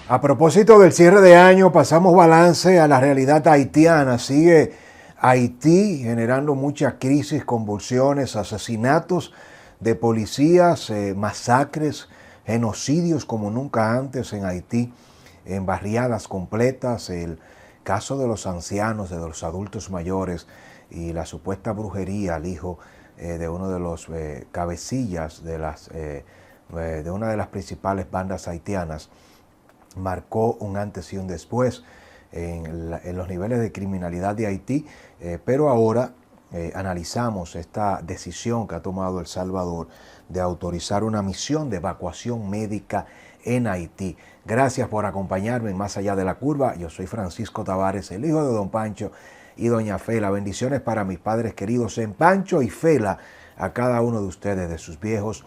A propósito del cierre de año, pasamos balance a la realidad haitiana. Sigue Haití generando mucha crisis, convulsiones, asesinatos de policías, masacres, genocidios como nunca antes en Haití, en barriadas completas, el caso de los ancianos, de los adultos mayores y la supuesta brujería al hijo de uno de los cabecillas de una de las principales bandas haitianas, marcó un antes y un después en los niveles de criminalidad de Haití, pero ahora analizamos esta decisión que ha tomado El Salvador de autorizar una misión de evacuación médica en Haití. Gracias por acompañarme en Más Allá de la Curva. Yo soy Francisco Tavares, el hijo de Don Pancho y Doña Fela. Bendiciones para mis padres queridos en Pancho y Fela, a cada uno de ustedes, de sus viejos,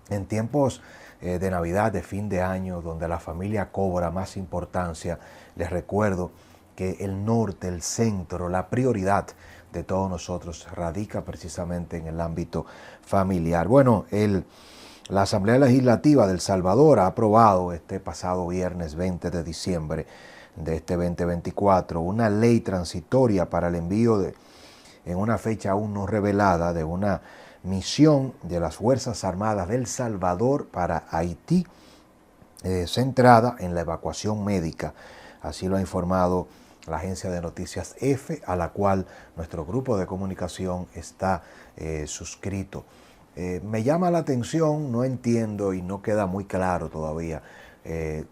en tiempos de Navidad, de fin de año, donde la familia cobra más importancia. Les recuerdo que el norte, el centro, la prioridad de todos nosotros radica precisamente en el ámbito familiar. Bueno, la Asamblea Legislativa de El Salvador ha aprobado este pasado viernes 20 de diciembre de este 2024 una ley transitoria para el envío en una fecha aún no revelada, de una misión de las Fuerzas Armadas de El Salvador para Haití, centrada en la evacuación médica. Así lo ha informado la agencia de noticias EFE, a la cual nuestro grupo de comunicación está suscrito. Me llama la atención, no entiendo y no queda muy claro todavía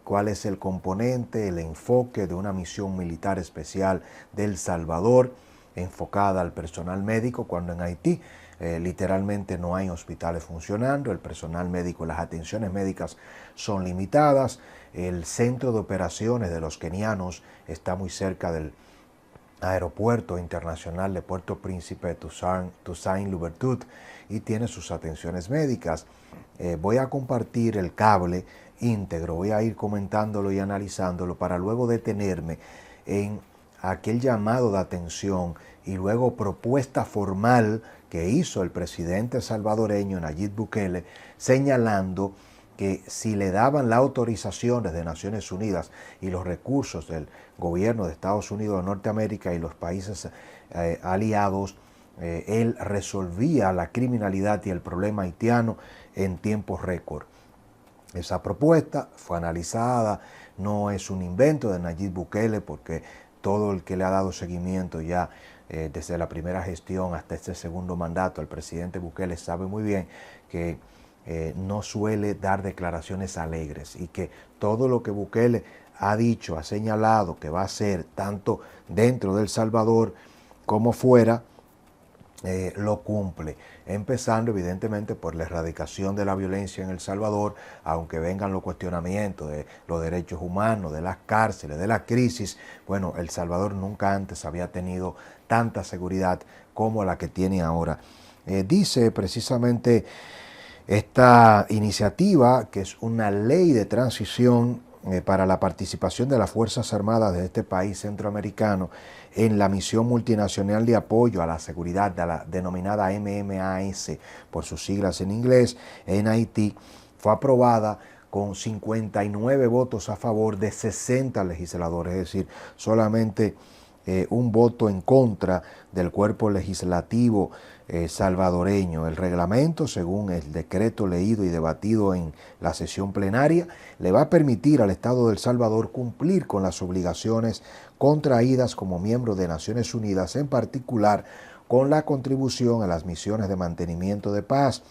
cuál es el componente, el enfoque de una misión militar especial de El Salvador enfocada al personal médico, cuando en Haití literalmente no hay hospitales funcionando, el personal médico, las atenciones médicas son limitadas, el centro de operaciones de los kenianos está muy cerca del aeropuerto internacional de Puerto Príncipe, Toussaint Louverture, y tiene sus atenciones médicas. Voy a compartir el cable íntegro, voy a ir comentándolo y analizándolo para luego detenerme en aquel llamado de atención y luego propuesta formal que hizo el presidente salvadoreño Nayib Bukele, señalando que si le daban la autorización desde Naciones Unidas y los recursos del gobierno de Estados Unidos de Norteamérica y los países aliados, él resolvía la criminalidad y el problema haitiano en tiempos récord. Esa propuesta fue analizada, no es un invento de Nayib Bukele, porque todo el que le ha dado seguimiento ya desde la primera gestión hasta este segundo mandato, el presidente Bukele sabe muy bien que no suele dar declaraciones alegres y que todo lo que Bukele ha dicho, ha señalado que va a hacer, tanto dentro de El Salvador como fuera, lo cumple, empezando evidentemente por la erradicación de la violencia en El Salvador, aunque vengan los cuestionamientos de los derechos humanos, de las cárceles, de la crisis. Bueno, El Salvador nunca antes había tenido tanta seguridad como la que tiene ahora. Dice precisamente esta iniciativa, que es una ley de transición para la participación de las Fuerzas Armadas de este país centroamericano en la misión multinacional de apoyo a la seguridad, de la denominada MMAS, por sus siglas en inglés, en Haití, fue aprobada con 59 votos a favor de 60 legisladores, es decir, solamente un voto en contra del cuerpo legislativo salvadoreño. El reglamento, según el decreto leído y debatido en la sesión plenaria, le va a permitir al Estado de El Salvador cumplir con las obligaciones contraídas como miembro de Naciones Unidas, en particular con la contribución a las misiones de mantenimiento de paz.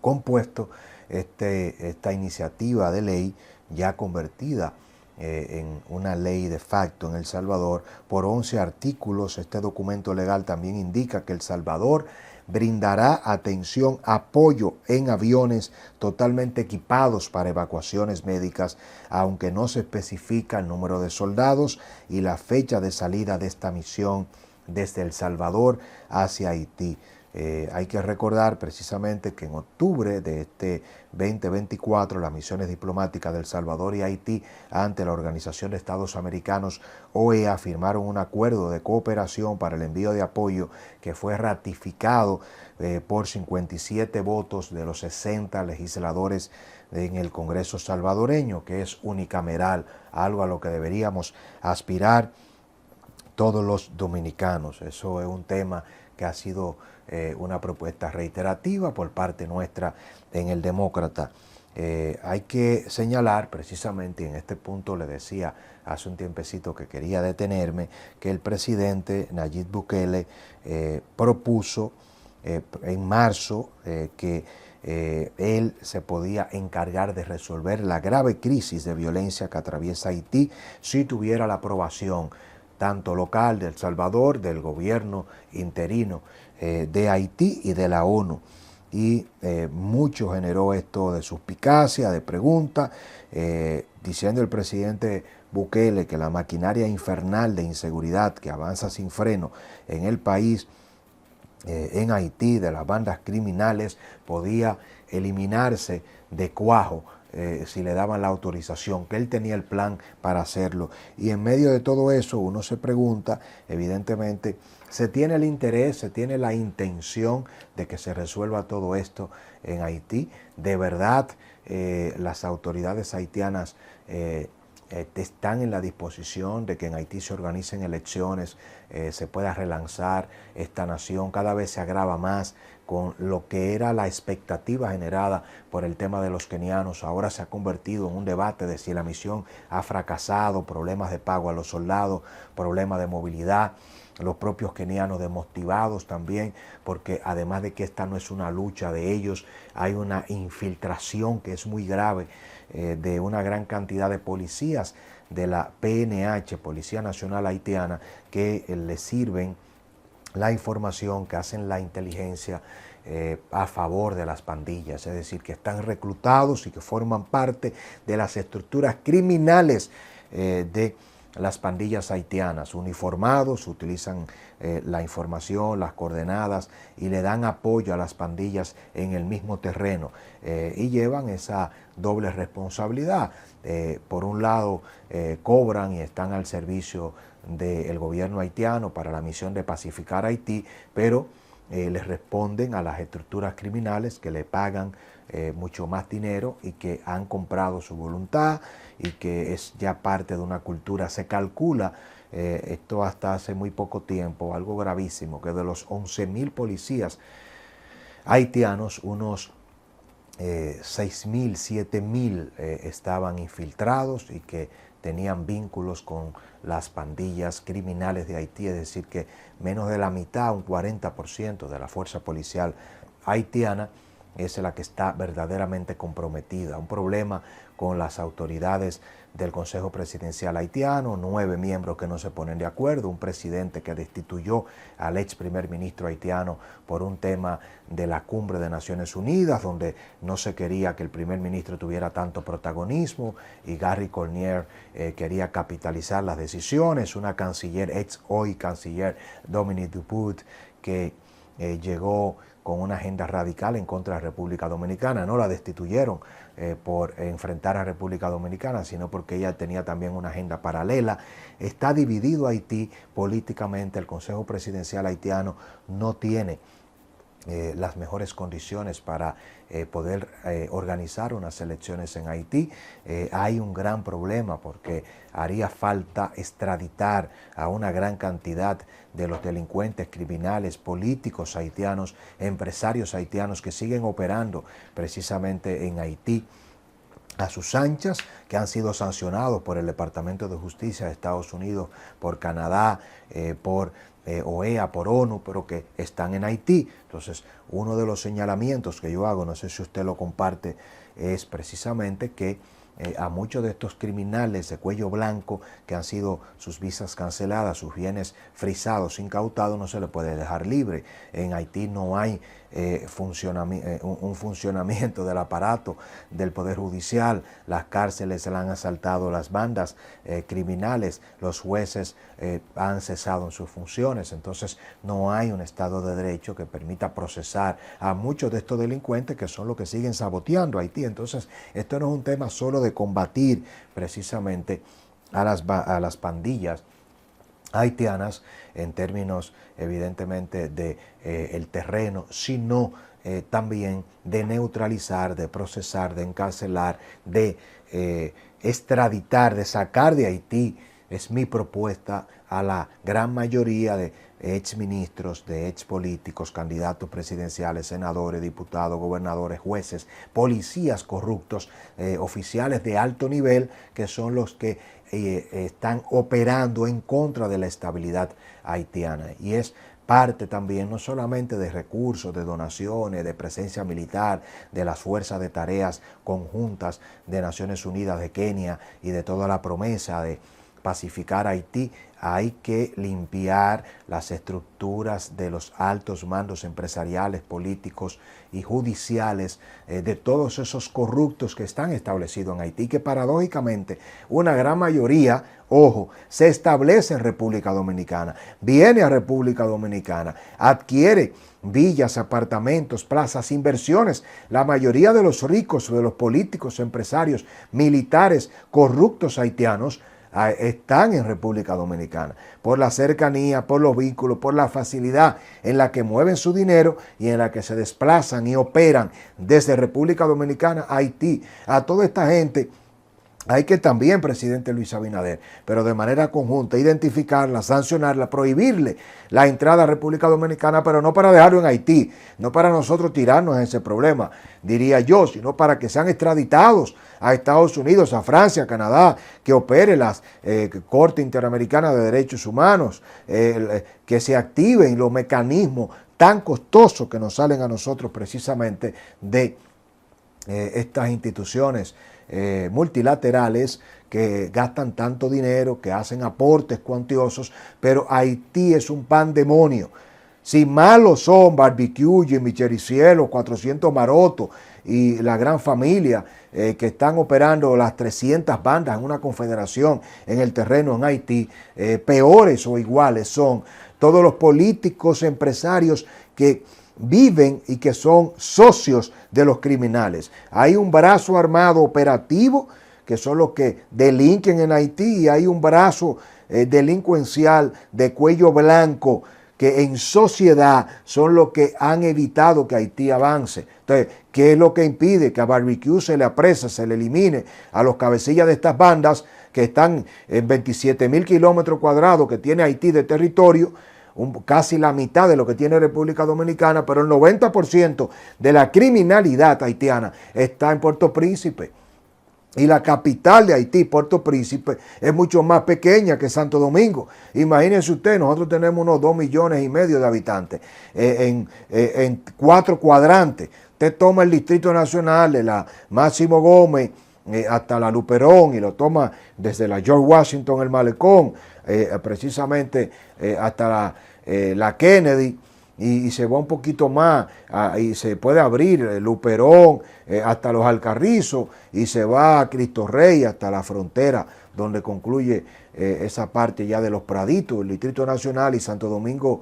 Compuesto esta iniciativa de ley, ya convertida en una ley de facto en El Salvador, por 11 artículos. Este documento legal también indica que El Salvador brindará atención, apoyo en aviones totalmente equipados para evacuaciones médicas, aunque no se especifica el número de soldados y la fecha de salida de esta misión desde El Salvador hacia Haití. Hay que recordar precisamente que en octubre de este 2024 las misiones diplomáticas de El Salvador y Haití ante la Organización de Estados Americanos, OEA, firmaron un acuerdo de cooperación para el envío de apoyo que fue ratificado por 57 votos de los 60 legisladores en el Congreso salvadoreño, que es unicameral, algo a lo que deberíamos aspirar todos los dominicanos. Eso es un tema que ha sido una propuesta reiterativa por parte nuestra en el Demócrata. Hay que señalar precisamente, y en este punto le decía hace un tiempecito que quería detenerme, que el presidente Nayib Bukele propuso en marzo que él se podía encargar de resolver la grave crisis de violencia que atraviesa Haití si tuviera la aprobación tanto local de El Salvador, del gobierno interino de Haití y de la ONU. Y mucho generó esto de suspicacia, de pregunta, diciendo el presidente Bukele que la maquinaria infernal de inseguridad que avanza sin freno en el país, en Haití, de las bandas criminales, podía eliminarse de cuajo si le daban la autorización, que él tenía el plan para hacerlo. Y en medio de todo eso uno se pregunta, evidentemente, se tiene el interés, se tiene la intención de que se resuelva todo esto en Haití. De verdad, las autoridades haitianas están en la disposición de que en Haití se organicen elecciones, se pueda relanzar esta nación. Cada vez se agrava más con lo que era la expectativa generada por el tema de los kenianos. Ahora se ha convertido en un debate de si la misión ha fracasado, problemas de pago a los soldados, problemas de movilidad, los propios kenianos desmotivados también, porque además de que esta no es una lucha de ellos, hay una infiltración que es muy grave de una gran cantidad de policías de la PNH, Policía Nacional Haitiana, que le sirven la información, que hacen la inteligencia a favor de las pandillas, es decir, que están reclutados y que forman parte de las estructuras criminales de las pandillas haitianas, uniformados, utilizan la información, las coordenadas y le dan apoyo a las pandillas en el mismo terreno y llevan esa doble responsabilidad. Por un lado, cobran y están al servicio del gobierno haitiano para la misión de pacificar Haití, pero les responden a las estructuras criminales que le pagan mucho más dinero y que han comprado su voluntad y que es ya parte de una cultura. Se calcula, esto hasta hace muy poco tiempo, algo gravísimo, que de los 11.000 policías haitianos, unos 6.000, 7.000 estaban infiltrados y que tenían vínculos con las pandillas criminales de Haití, es decir, que menos de la mitad, un 40% de la fuerza policial haitiana es la que está verdaderamente comprometida. Un problema con las autoridades del Consejo Presidencial haitiano, 9 miembros que no se ponen de acuerdo, un presidente que destituyó al ex primer ministro haitiano por un tema de la cumbre de Naciones Unidas, donde no se quería que el primer ministro tuviera tanto protagonismo, y Gary Cornier quería capitalizar las decisiones, una canciller, ex hoy canciller Dominique Duput, que llegó con una agenda radical en contra de la República Dominicana. No la destituyeron por enfrentar a República Dominicana, sino porque ella tenía también una agenda paralela. Está dividido Haití políticamente, el Consejo Presidencial haitiano no tiene las mejores condiciones para poder organizar unas elecciones en Haití. Hay un gran problema porque haría falta extraditar a una gran cantidad de los delincuentes criminales, políticos haitianos, empresarios haitianos que siguen operando precisamente en Haití a sus anchas, que han sido sancionados por el Departamento de Justicia de Estados Unidos, por Canadá, por OEA, por ONU, pero que están en Haití. Entonces, uno de los señalamientos que yo hago, no sé si usted lo comparte, es precisamente que a muchos de estos criminales de cuello blanco que han sido sus visas canceladas, sus bienes frisados, incautados, no se les puede dejar libre. En Haití no hay un funcionamiento del aparato del Poder Judicial, las cárceles se las han asaltado las bandas criminales, los jueces han cesado en sus funciones, entonces no hay un Estado de Derecho que permita procesar a muchos de estos delincuentes que son los que siguen saboteando a Haití. Entonces esto no es un tema solo de combatir precisamente a las pandillas haitianas en términos evidentemente de el terreno, sino también de neutralizar, de procesar, de encarcelar, de extraditar, de sacar de Haití, es mi propuesta, a la gran mayoría de exministros, de expolíticos, candidatos presidenciales, senadores, diputados, gobernadores, jueces, policías corruptos, oficiales de alto nivel, que son los que están operando en contra de la estabilidad haitiana. Y es parte también no solamente de recursos, de donaciones, de presencia militar, de las fuerzas de tareas conjuntas de Naciones Unidas, de Kenia y de toda la promesa de pacificar Haití. Hay que limpiar las estructuras de los altos mandos empresariales, políticos y judiciales de todos esos corruptos que están establecidos en Haití, que paradójicamente una gran mayoría, ojo, se establece en República Dominicana, viene a República Dominicana, adquiere villas, apartamentos, plazas, inversiones. La mayoría de los ricos, de los políticos, empresarios, militares, corruptos haitianos, están en República Dominicana, por la cercanía, por los vínculos, por la facilidad en la que mueven su dinero y en la que se desplazan y operan desde República Dominicana a Haití. A toda esta gente hay que también, presidente Luis Abinader, pero de manera conjunta, identificarla, sancionarla, prohibirle la entrada a República Dominicana, pero no para dejarlo en Haití, no para nosotros tirarnos en ese problema, diría yo, sino para que sean extraditados a Estados Unidos, a Francia, a Canadá, que opere las Corte Interamericana de Derechos Humanos, que se activen los mecanismos tan costosos que nos salen a nosotros precisamente de estas instituciones multilaterales que gastan tanto dinero, que hacen aportes cuantiosos, pero Haití es un pandemonio. Si malos son Barbecue, Jimmy Chericielo, 400 Maroto y la gran familia que están operando las 300 bandas en una confederación en el terreno en Haití, peores o iguales son todos los políticos, empresarios que viven y que son socios de los criminales. Hay un brazo armado operativo que son los que delinquen en Haití y hay un brazo delincuencial de cuello blanco que en sociedad son los que han evitado que Haití avance. Entonces, ¿qué es lo que impide que a Barbecue se le aprese, se le elimine a los cabecillas de estas bandas que están en 27,000 kilómetros cuadrados que tiene Haití de territorio? Casi la mitad de lo que tiene República Dominicana, pero el 90% de la criminalidad haitiana está en Puerto Príncipe. Y la capital de Haití, Puerto Príncipe, es mucho más pequeña que Santo Domingo. Imagínense ustedes, nosotros tenemos unos 2,5 millones de habitantes en 4 cuadrantes. Usted toma el Distrito Nacional de la Máximo Gómez hasta la Luperón y lo toma desde la George Washington, el Malecón, precisamente hasta la Kennedy, y se va un poquito más y se puede abrir Luperón hasta los Alcarrizos y se va a Cristo Rey hasta la frontera donde concluye esa parte ya de los Praditos, el Distrito Nacional y Santo Domingo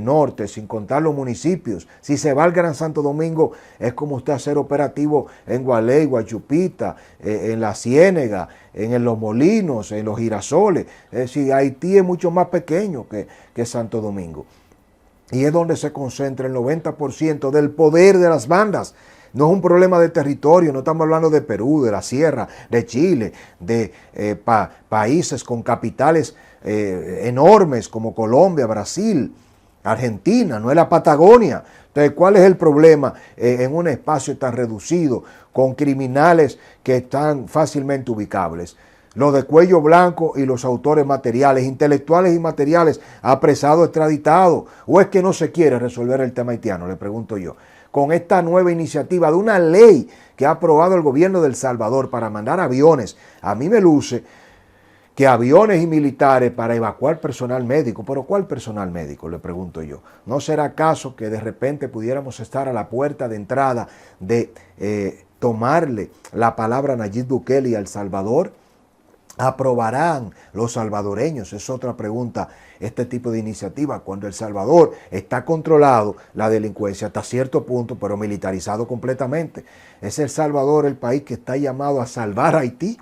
Norte, sin contar los municipios. Si se va al Gran Santo Domingo es como usted hacer operativo en Gualey, Guachupita, en La Ciénega, en Los Molinos, en Los Girasoles. Es decir, Haití es mucho más pequeño que Santo Domingo. Y es donde se concentra el 90% del poder de las bandas. No es un problema de territorio, no estamos hablando de Perú, de la Sierra, de Chile, de países con capitales enormes como Colombia, Brasil, Argentina, no es la Patagonia. Entonces, ¿cuál es el problema en un espacio tan reducido con criminales que están fácilmente ubicables? Los de cuello blanco y los autores materiales, intelectuales y materiales, apresados, extraditados. ¿O es que no se quiere resolver el tema haitiano? Le pregunto yo. con esta nueva iniciativa de una ley que ha aprobado el gobierno de El Salvador para mandar aviones. A mí me luce que aviones y militares para evacuar personal médico. ¿Pero cuál personal médico? Le pregunto yo. ¿No será acaso que de repente pudiéramos estar a la puerta de entrada de tomarle la palabra a Nayib Bukele y a El Salvador? ¿Aprobarán los salvadoreños? Es otra pregunta, este tipo de iniciativa, cuando El Salvador está controlado, la delincuencia hasta cierto punto, pero militarizado completamente. ¿Es El Salvador el país que está llamado a salvar a Haití?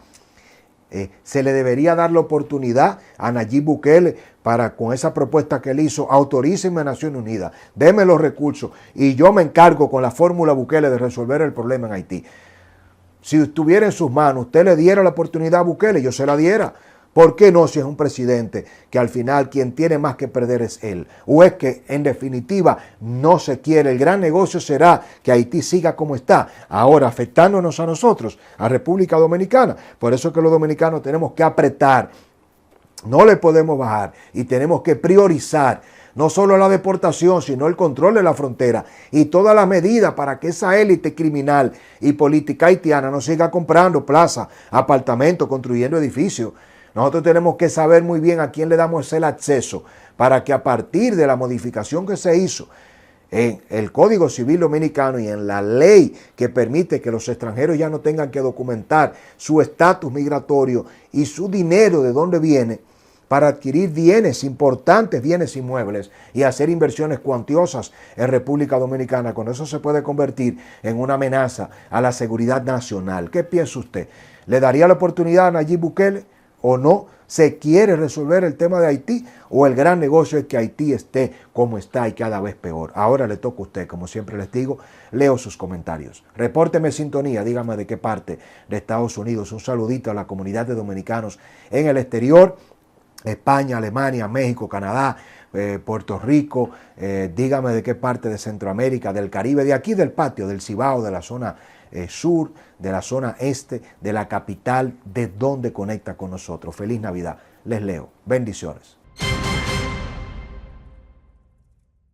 Se le debería dar la oportunidad a Nayib Bukele para, con esa propuesta que él hizo, autorícenme a Naciones Unidas, denme los recursos y yo me encargo con la fórmula Bukele de resolver el problema en Haití. Si estuviera en sus manos, usted le diera la oportunidad a Bukele, yo se la diera. ¿Por qué no, si es un presidente que al final quien tiene más que perder es él? ¿O es que en definitiva no se quiere? El gran negocio será que Haití siga como está, ahora afectándonos a nosotros, a República Dominicana. Por eso es que los dominicanos tenemos que apretar, no le podemos bajar y tenemos que priorizar no solo la deportación, sino el control de la frontera y todas las medidas para que esa élite criminal y política haitiana no siga comprando plazas, apartamentos, construyendo edificios. Nosotros tenemos que saber muy bien a quién le damos el acceso para que a partir de la modificación que se hizo en el Código Civil Dominicano y en la ley que permite que los extranjeros ya no tengan que documentar su estatus migratorio y su dinero de dónde viene, para adquirir bienes importantes, bienes inmuebles y hacer inversiones cuantiosas en República Dominicana. Con eso se puede convertir en una amenaza a la seguridad nacional. ¿Qué piensa usted? ¿Le daría la oportunidad a Nayib Bukele o no? ¿Se quiere resolver el tema de Haití o el gran negocio es que Haití esté como está y cada vez peor? Ahora le toca a usted, como siempre les digo, leo sus comentarios. Repórteme sintonía, dígame de qué parte de Estados Unidos. Un saludito a la comunidad de dominicanos en el exterior. España, Alemania, México, Canadá, Puerto Rico, dígame de qué parte de Centroamérica, del Caribe, de aquí del patio, del Cibao, de la zona sur, de la zona este, de la capital, de donde conecta con nosotros. Feliz Navidad. Les leo. Bendiciones.